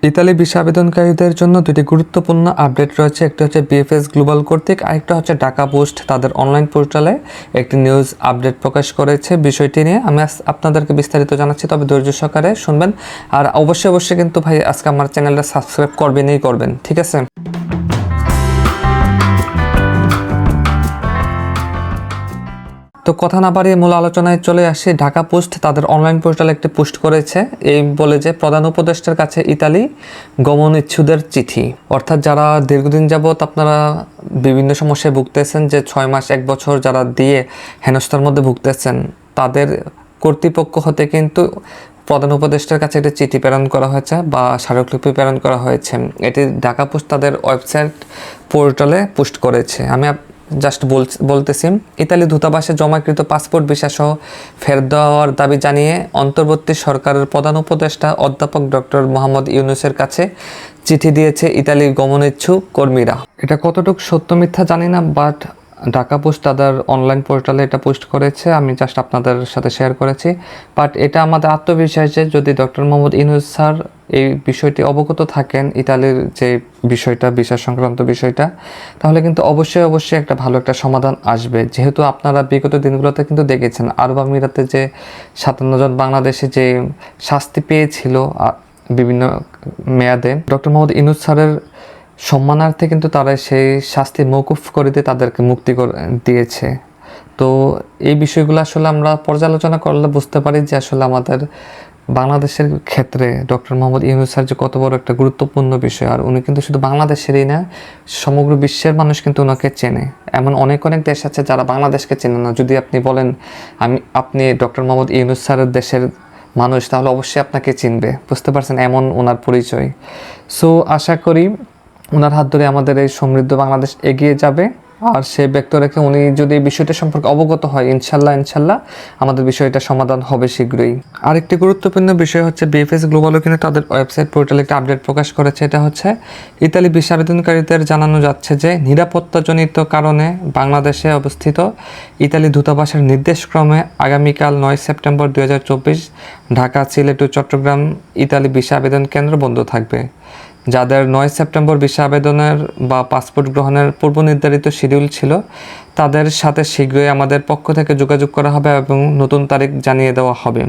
Italy visa আবেদনকারীদের জন্য দুটি গুরুত্বপূর্ণ আপডেট রয়েছে। একটি হচ্ছে বিএফএস গ্লোবাল কর্তৃক, আরেকটা হচ্ছে ঢাকা পোস্ট তাদের অনলাইন পোর্টালে একটি নিউজ আপডেট প্রকাশ করেছে। বিষয়টি নিয়ে আমি আপনাদেরকে বিস্তারিত জানাচ্ছি, তবে ধৈর্য সহকারে শুনবেন। আর অবশ্যই কিন্তু ভাই আজকে আমার চ্যানেলটা সাবস্ক্রাইব করবেন, ঠিক আছে? তো কথা না বাড়িয়ে মূল আলোচনায় চলে আসি। ঢাকা পোস্ট তাদের অনলাইন পোর্টালে একটি পোস্ট করেছে, এই বলে যে প্রধান উপদেষ্টার কাছে ইতালি গমন ইচ্ছুদের চিঠি। অর্থাৎ যারা দীর্ঘদিন যাবৎ আপনারা বিভিন্ন সমস্যায় ভুগতেছেন, যে 6 মাস 1 বছর যারা দিয়ে হেনস্থার মধ্যে ভুগতেছেন, তাদের কর্তৃপক্ষ হতে কিন্তু প্রধান উপদেষ্টার কাছে একটি চিঠি প্রেরণ করা হয়েছে বা স্মারকলিপি প্রেরণ করা হয়েছে। এটি ঢাকা পোস্ট তাদের ওয়েবসাইট পোর্টালে পোস্ট করেছে। আমি জাস্ট বলতেছি, ইতালি দূতাবাসে জমাকৃত পাসপোর্ট ভিসা সহ ফেরত দেওয়ার দাবি জানিয়ে অন্তর্বর্তী সরকারের প্রধান উপদেষ্টা অধ্যাপক ডক্টর মোহাম্মদ ইউনূসের কাছে চিঠি দিয়েছে ইতালির গমনেচ্ছুক কর্মীরা। এটা কতটুকু সত্য মিথ্যা জানি না, বাট ঢাকা পোস্ট তাদের অনলাইন পোর্টালে এটা পোস্ট করেছে, আমি জাস্ট আপনাদের সাথে শেয়ার করেছি। বাট এটা আমাদের আত্মবিশ্বাস যে যদি ডক্টর মোহাম্মদ ইউনূস স্যার এই বিষয়টি অবগত থাকেন, ইতালির যে বিষয়টা ভিসা সংক্রান্ত বিষয়টা, তাহলে কিন্তু অবশ্যই একটা ভালো একটা সমাধান আসবে। যেহেতু আপনারা বিগত দিনগুলোতে কিন্তু দেখেছেন আরব আমিরাতে যে 57 জন বাংলাদেশি যে শাস্তি পেয়েছিল বিভিন্ন মেয়াদে, ডক্টর মোহাম্মদ ইউনূস স্যারের সম্মানার্থে কিন্তু তারা সেই শাস্তি মওকুফ করে দিয়ে তাদেরকে মুক্তি দিয়েছে। তো এই বিষয়গুলো আসলে আমরা পর্যালোচনা করলে বুঝতে পারি যে আসলে আমাদের বাংলাদেশের ক্ষেত্রে ডক্টর মোহাম্মদ ইউনূস স্যার যে কত বড় একটা গুরুত্বপূর্ণ বিষয়। আর উনি কিন্তু শুধু বাংলাদেশেরই না, সমগ্র বিশ্বের মানুষ কিন্তু ওনাকে চেনে। এমন অনেক দেশ আছে যারা বাংলাদেশকে চেনে না। যদি আপনি বলেন আপনি ডক্টর মোহাম্মদ ইউনূস স্যারের দেশের মানুষ, তাহলে অবশ্যই আপনাকে চিনবে। বুঝতে পারছেন, এমন ওনার পরিচয়। সো আশা করি ওনার হাত ধরে আমাদের এই সমৃদ্ধ বাংলাদেশ এগিয়ে যাবে। আর সে ব্যক্ত রেখে উনি যদি এই বিষয়টা সম্পর্কে অবগত হয়, ইনশাল্লাহ আমাদের বিষয়টা সমাধান হবে শীঘ্রই। আরেকটি গুরুত্বপূর্ণ বিষয় হচ্ছে বিএফএস গ্লোবালও কিন্তু তাদের ওয়েবসাইট পোর্টালে একটা আপডেট প্রকাশ করেছে। এটা হচ্ছে ইতালি ভিসা আবেদনকারীদের জানানো যাচ্ছে যে নিরাপত্তাজনিত কারণে বাংলাদেশে অবস্থিত ইতালি দূতাবাসের নির্দেশক্রমে আগামীকাল 9 সেপ্টেম্বর 2024 ঢাকা, সিলেট ও চট্টগ্রাম ইতালি ভিসা আবেদন কেন্দ্র বন্ধ থাকবে। যাদের 9 সেপ্টেম্বর ভিসা আবেদনের বা পাসপোর্ট গ্রহণের পূর্ব নির্ধারিত শিডিউল ছিল, তাদের সাথে শীঘ্রই আমাদের পক্ষ থেকে যোগাযোগ করা হবে এবং নতুন তারিখ জানিয়ে দেওয়া হবে।